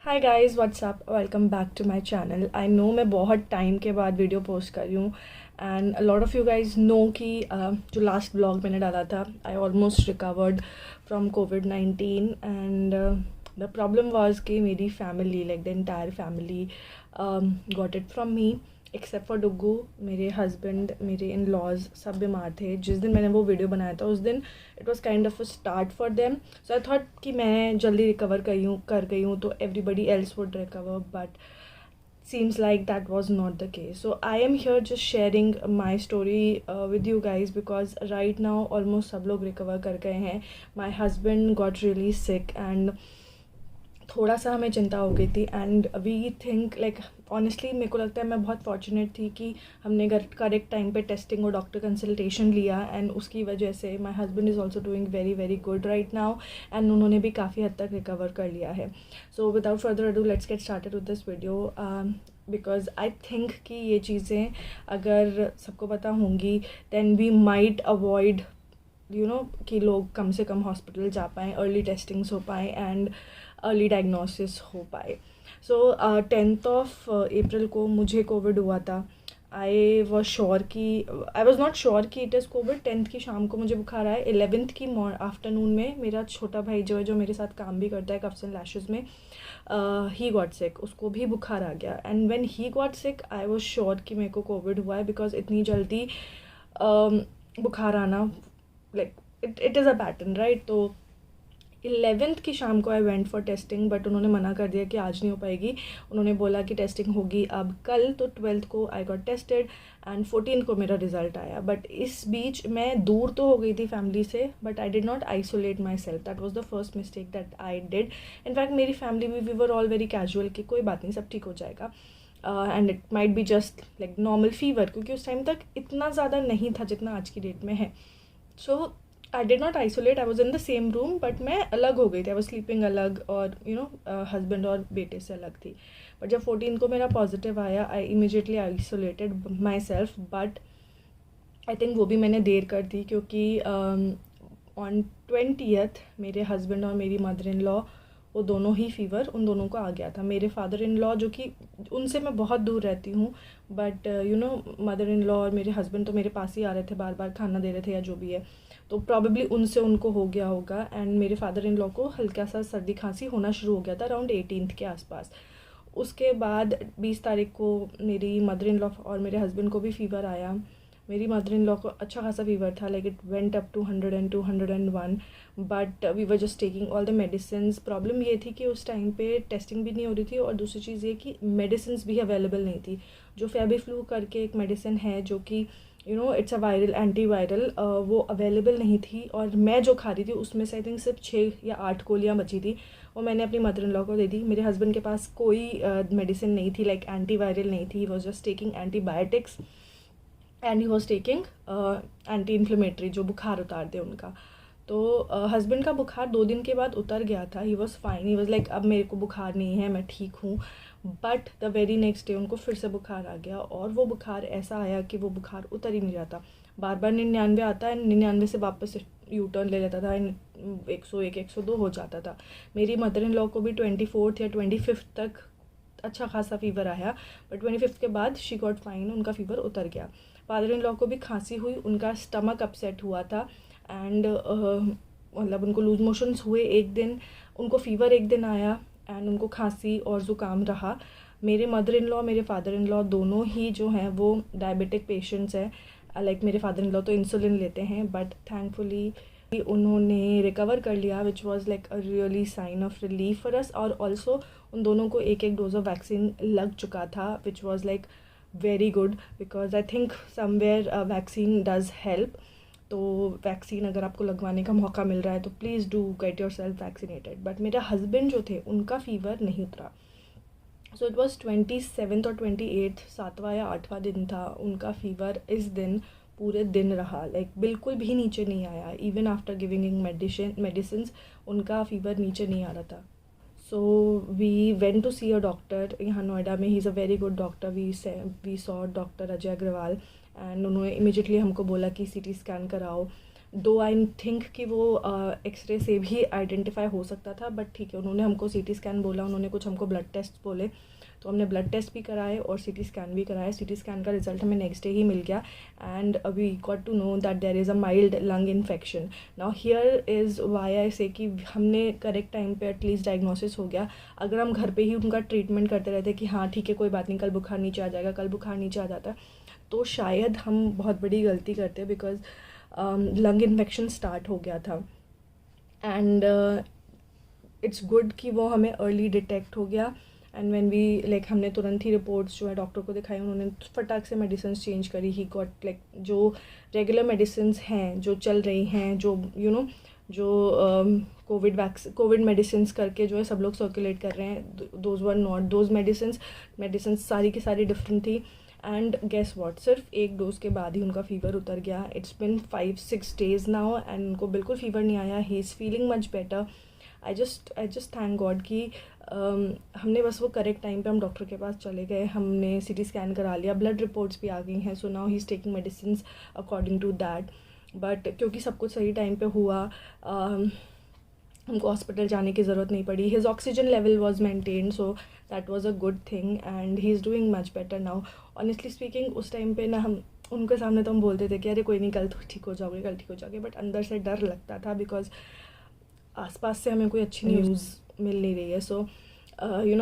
Hi guys, what's up, welcome back to my channel. I know मैं बहुत time के बाद वीडियो पोस्ट कर रही हूँ and a lot of you guys know कि जो लास्ट ब्लॉग मैंने डाला था, आई ऑलमोस्ट रिकवर्ड फ्रॉम कोविड-19 एंड द प्रॉब्लम वाज कि मेरी family, like the entire family got it from me except for Duggu. मेरे हस्बैंड, मेरे इन लॉज सब बीमार थे। जिस दिन मैंने वो वीडियो बनाया था उस दिन it was kind of a start for them. So I thought कि मैं जल्दी रिकवर कर गई हूँ तो everybody else would recover, but seems like that was not the case. So I am here just sharing my story with you guys because right now almost सब लोग recover कर गए हैं. My husband got really sick and थोड़ा सा हमें चिंता हो गई थी and we think like honestly मेरे को लगता है मैं बहुत फॉर्चुनेट थी कि हमने करेक्ट टाइम पे टेस्टिंग और डॉक्टर कंसल्टेशन लिया एंड उसकी वजह से my husband is also doing very very good right now and उन्होंने भी काफ़ी हद तक रिकवर कर लिया है. So without further ado let's get started with this video because I think कि ये चीज़ें अगर सबको पता होंगी दैन वी माइट अवॉइड कि लोग कम से कम हॉस्पिटल जा पाएँ, अर्ली टेस्टिंग्स हो पाएँ एंड अर्ली डायग्नोसिस हो पाए. सो 10th ऑफ अप्रैल को मुझे कोविड हुआ था. आई वॉज नॉट श्योर कि इट इज़ कोविड. 10th की शाम को मुझे बुखार आया. 11th की आफ्टरनून में मेरा छोटा भाई जो मेरे साथ काम भी करता है कफ्स एंड लैशेज़ में, ही गॉट सिक. उसको भी बुखार आ गया and when he got sick I was sure कि मेरे को कोविड हुआ है बिकॉज इतनी जल्दी बुखार आना like it is a pattern right. तो 11th की शाम को I went for testing but उन्होंने मना कर दिया कि आज नहीं हो पाएगी. उन्होंने बोला कि टेस्टिंग होगी अब कल. तो 12th को I got tested and 14th को मेरा रिजल्ट आया. बट इस बीच मैं दूर तो हो गई थी फैमिली से but I did not isolate myself. That was the first mistake that I did. In fact मेरी फैमिली में we were all very casual कि कोई बात नहीं, सब ठीक हो जाएगा and it might be just like normal fever, क्योंकि उस टाइम तक इतना ज़्यादा नहीं था जितना आज की डेट में है. So I did not isolate. I was in the same room but मैं अलग हो गई थी. आई वॉज स्लीपिंग अलग और हस्बैंड और बेटे से अलग थी. बट जब 14 को मेरा पॉजिटिव आया I immediately isolated my self. But I think वो भी मैंने देर कर दी क्योंकि ऑन 20th मेरे हस्बैंड और मेरी मदर इन लॉ वो दोनों ही फीवर उन दोनों को आ गया था. मेरे फादर इन लॉ जो कि उनसे मैं बहुत दूर रहती हूँ बट मदर इन लॉ और मेरे हस्बैंड तो मेरे पास ही आ रहे थे, बार बार खाना दे रहे थे या जो भी है. तो प्रॉबेबली उनसे उनको हो गया होगा एंड मेरे फादर इन लॉ को हल्का सा सर्दी खांसी होना शुरू हो गया था अराउंड 18th के आसपास. उसके बाद 20 तारीख को मेरी मदर इन लॉ और मेरे हस्बैंड को भी फीवर आया. मेरी मदर इन लॉ को अच्छा खासा फीवर था, like it went up to 100 and 201 but we were just taking all the medicine. Problem ये थी कि उस टाइम पे टेस्टिंग भी नहीं हो रही थी और दूसरी चीज़ ये कि मेडिसिन भी अवेलेबल नहीं थी. जो फेबिफ्लू करके एक मेडिसिन है जो कि इट्स अ वायरल एंटीवायरल, वो अवेलेबल नहीं थी और मैं जो खा रही थी उसमें से आई थिंक सिर्फ 6 या 8 गोलियाँ बची थी. वो मैंने अपनी मदर इन लॉ को दे दी. मेरे हस्बैंड के पास कोई मेडिसिन नहीं थी, लाइक एंटीवायरल नहीं थी. He was just taking antibiotics and he was taking anti inflammatory जो बुखार उतार दे उनका. तो हस्बैंड का बुखार 2 दिन के बाद उतर गया था. He was fine. He was like अब मेरे को बुखार नहीं है, मैं ठीक हूँ. But the very next day उनको फिर से बुखार आ गया और वो बुखार ऐसा आया कि वो बुखार उतर ही नहीं जाता. बार बार 99 आता है, 99 से वापस यू टर्न ले लेता था एंड 101 102 हो जाता था. मेरी मदर इन लॉ को भी 24th या 25th तक अच्छा खासा फीवर आया बट 25th के बाद शी गॉट फाइन. उनका फीवर उतर गया. फादर इन लॉ को भी खांसी हुई, उनका स्टमक अपसेट हुआ था एंड मतलब उनको लूज मोशंस हुए एक दिन, उनको फीवर एक दिन आया एंड उनको खांसी और ज़ुकाम रहा. मेरे मदर इन लॉ मेरे फादर इन लॉ दोनों ही जो हैं वो डायबिटिक पेशेंट्स हैं. लाइक मेरे फादर इन लॉ तो इंसुलिन लेते हैं बट थैंकफुली उन्होंने रिकवर कर लिया which was like a really sign of relief for us. और ऑल्सो उन दोनों को एक डोज ऑफ वैक्सीन लग चुका था विच was like very good because I think somewhere vaccine does help. तो वैक्सीन अगर आपको लगवाने का मौका मिल रहा है तो please do get your self vaccinated. But मेरा हस्बैंड जो थे उनका फीवर नहीं उतरा. सो इट वॉज 27th और 28th 7वां या 8वां दिन था. उनका फीवर इस दिन पूरे दिन रहा, लाइक बिल्कुल भी नीचे नहीं आया. इवन आफ्टर गिविंग मेडिसिन उनका फीवर नीचे नहीं आ रहा था. So we went to see a doctor यहाँ नोएडा में. He is a very good doctor. We saw doctor Ajay Agarwal and उन्होंने इमीजिएटली हमको बोला कि CT स्कैन कराओ. दो आई थिंक कि वो एक्सरे से भी आइडेंटिफाई हो सकता था, बट ठीक है, उन्होंने हमको सीटी स्कैन बोला, उन्होंने कुछ हमको ब्लड टेस्ट बोले, तो हमने ब्लड टेस्ट भी कराए और सीटी स्कैन भी कराया। सीटी स्कैन का रिजल्ट हमें नेक्स्ट डे ही मिल गया and we got to know that there is a mild lung infection. Now here is why I say कि हमने करेक्ट टाइम पे एटलीस्ट डायग्नोसिस हो गया। अगर हम घर पे ही उनका ट्रीटमेंट करते रहते कि हाँ ठीक है कोई बात नहीं, कल बुखार नीचे आ जाएगा, कल बुखार नीचे आ जाता, तो शायद हम बहुत बड़ी गलती करते, बिकॉज लंग इन्फेक्शन स्टार्ट हो गया था। एंड इट्स गुड कि वो हमें अर्ली डिटेक्ट हो गया। एंड व्हेन वी लाइक हमने तुरंत ही रिपोर्ट्स जो है डॉक्टर को दिखाई, उन्होंने फटाक से मेडिसिन चेंज करी। ही गॉट लाइक जो रेगुलर मेडिसिन हैं जो चल रही हैं, जो जो कोविड मेडिसिन करके जो है सब लोग सर्कुलेट कर रहे हैं, those were not those medicine सारी की सारी डिफरेंट थी। एंड गेस व्हाट, सिर्फ एक डोज के बाद ही उनका फ़ीवर उतर गया। It's been 5-6 days now and उनको बिल्कुल फ़ीवर नहीं आया। He is feeling much better. I just thank God कि हमने बस वो करेक्ट टाइम पे हम डॉक्टर के पास चले गए, हमने सीटी स्कैन करा लिया, ब्लड रिपोर्ट्स भी आ गई हैं, so now he is taking medicine according to that. But क्योंकि सब कुछ सही टाइम पे हुआ, हमको हॉस्पिटल जाने की ज़रूरत नहीं पड़ी। His oxygen level was maintain, so that was a good thing and he is doing much better now. Honestly speaking उस टाइम पे ना हम उनके सामने तो हम बोलते थे कि अरे कोई नहीं, कल तो ठीक हो जाओगे, कल ठीक हो जाओगे, बट अंदर से डर लगता था बिकॉज आसपास से हमें कोई अच्छी न्यूज़ मिल नहीं रही है। So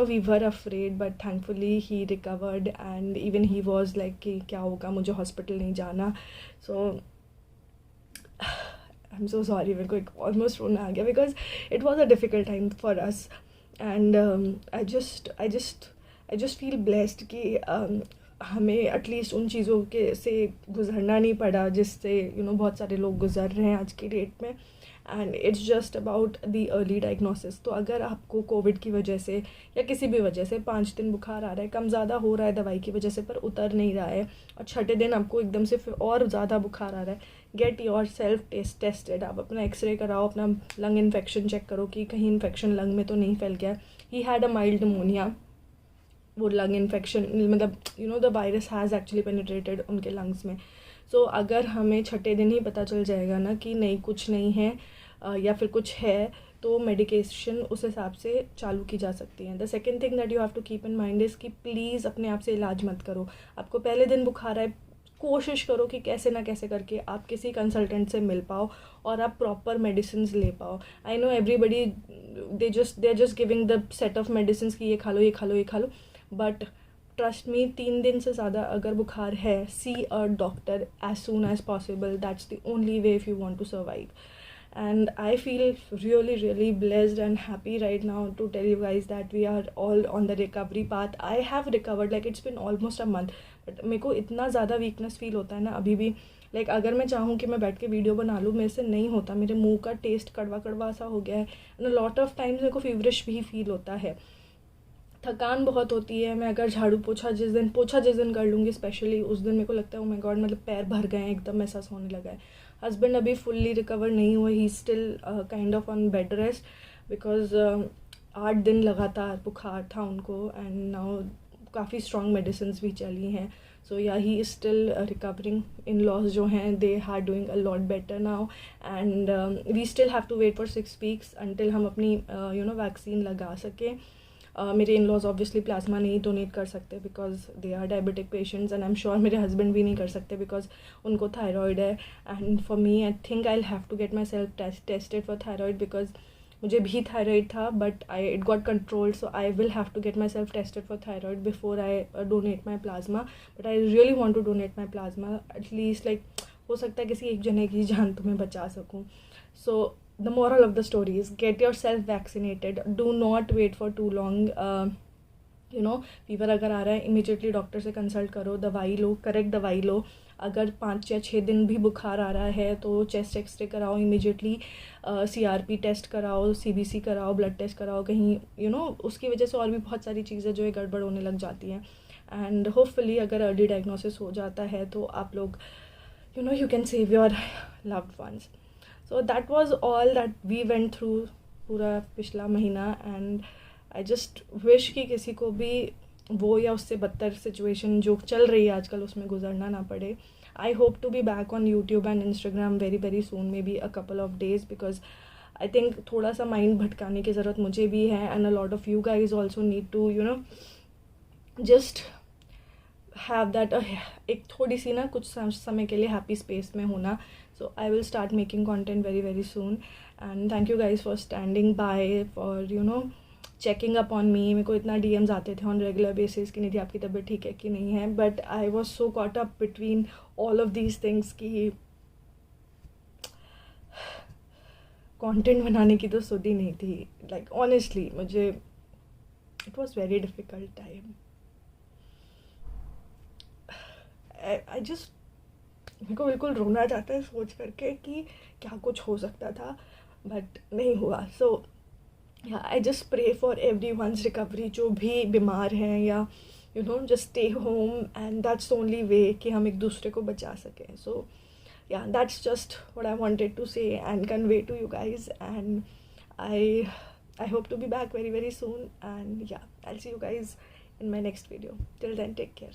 we were afraid, but thankfully he recovered and even he was like कि क्या होगा, मुझे हॉस्पिटल नहीं जाना। सो आई एम सो सॉरी, मेरे को ऑलमोस्ट रोना आ गया because it was a difficult time for us and I just feel blessed कि हमें एटलीस्ट उन चीज़ों के से गुजरना नहीं पड़ा जिससे बहुत सारे लोग गुजर रहे हैं आज की डेट में। And it's just about the early diagnosis. तो अगर आपको कोविड की वजह से या किसी भी वजह से 5 दिन बुखार आ रहा है, कम ज़्यादा हो रहा है दवाई की वजह से पर उतर नहीं रहा है, और छठे दिन आपको एकदम से फिर और ज़्यादा बुखार आ रहा है, गेट योर सेल्फ टेस्टेड। आप अपना एक्सरे कराओ, अपना लंग इन्फेक्शन चेक करो कि कहीं इन्फेक्शन लंग में तो नहीं फैल गया। He had a mild pneumonia, वो लंग इन्फेक्शन मतलब the virus has actually penetrated उनके लंग्स में। सो अगर हमें छठे दिन ही पता चल जाएगा ना कि नहीं कुछ नहीं है या फिर कुछ है, तो मेडिकेशन उस हिसाब से चालू की जा सकती है। The second thing that you have to keep in mind is कि प्लीज़ अपने आप से इलाज मत करो। आपको पहले दिन बुखार है, कोशिश करो कि कैसे ना कैसे करके आप किसी कंसल्टेंट से मिल पाओ और आप प्रॉपर मेडिसिन ले पाओ। I know everybody they are just giving the set of medicine कि ये खा लो, ये खा लो, ये खा लो, बट ट्रस्ट मी 3 दिन से ज़्यादा अगर बुखार है, see a doctor as soon as possible. That's the only way if you want to survive. And I feel really blessed and happy right now to tell you guys that we are all on the recovery path. I have recovered, like it's been almost a month, but मेरे को इतना ज़्यादा weakness feel होता है ना अभी भी। Like अगर मैं चाहूँ कि मैं बैठ के वीडियो बना लूँ, मेरे से नहीं होता। मेरे मुंह का टेस्ट कड़वा कड़वा सा हो गया है एंड लॉट ऑफ टाइम्स मेरे को फीवरिश भी फील होता है, थकान बहुत होती है। मैं अगर झाड़ू पोछा जिस दिन कर लूँगी स्पेशली, उस दिन मेरे को लगता है ओ माय गॉड, मतलब पैर भर गए हैं, एकदम एहसास होने लगा है। हस्बैंड अभी फुल्ली रिकवर नहीं हुए, he still kind of on bed rest because 8 दिन लगातार बुखार था उनको एंड नाउ काफ़ी स्ट्रॉन्ग मेडिसिन भी चली हैं। So yeah he is still recovering. In laws जो हैं they are doing a lot better now and we still have to wait for 6 weeks until हम अपनी वैक्सीन लगा सकें। मेरे इन लॉज ऑब्वियसली प्लाज्मा नहीं डोनेट कर सकते because they are diabetic patients and I am sure मेरे husband भी नहीं कर सकते बिकॉज उनको थायराइड है। And for me I think I have to get myself tested for thyroid because मुझे भी थायराइड था but it got controlled, so I will have to get myself tested for thyroid before I donate my plasma. But I really want to donate my plasma, at least like हो सकता है किसी एक जने की जान तुम्हें बचा सकूँ। सो the moral of the story is get yourself vaccinated. Do not wait for too long. Fever अगर आ रहा है इमीडिएटली डॉक्टर से कंसल्ट करो, दवाई लो, करेक्ट दवाई लो। अगर 5 या 6 दिन भी बुखार आ रहा है तो चेस्ट एक्सरे कराओ इमीडिएटली, CRP टेस्ट कराओ, CBC कराओ, ब्लड टेस्ट कराओ। कहीं उसकी वजह से और भी बहुत सारी चीज़ें जो है गड़बड़ होने लग जाती हैं। एंड होपफुली अगर अर्ली डायग्नोसिस हो जाता है तो आप लोग you can save your loved ones. So that was all that we went through पूरा पिछला महीना एंड आई जस्ट विश कि किसी को भी वो या उससे बदतर सिचुएशन जो चल रही है आजकल उसमें गुजरना ना पड़े। I hope to be back on YouTube and Instagram very soon, maybe a couple of days, because I think थोड़ा सा माइंड भटकाने की ज़रूरत मुझे भी है, and a lot of you guys also need to just have that एक थोड़ी सी ना कुछ समय के लिए हैप्पी स्पेस में होना. So I will start making content very soon, and thank you guys for standing by, for checking up on me. मेरे को इतना DMs आते थे on regular basis कि निधि आपकी तबीयत ठीक है कि नहीं है, but I was so caught up between all of these things कि content बनाने की तो सुध ही नहीं थी. Like honestly मुझे it was very difficult time. I just मेरे को बिल्कुल रोना चाहता है सोच करके कि क्या कुछ हो सकता था, बट नहीं हुआ. So I just pray for everyone's recovery, जो भी बीमार हैं, या just stay home, and that's the only way कि हम एक दूसरे को बचा सकें. सो yeah, that's just what I wanted to say and convey to you guys, and I hope to be back very soon, and yeah, I'll see you guys in my next video. Till then, take care.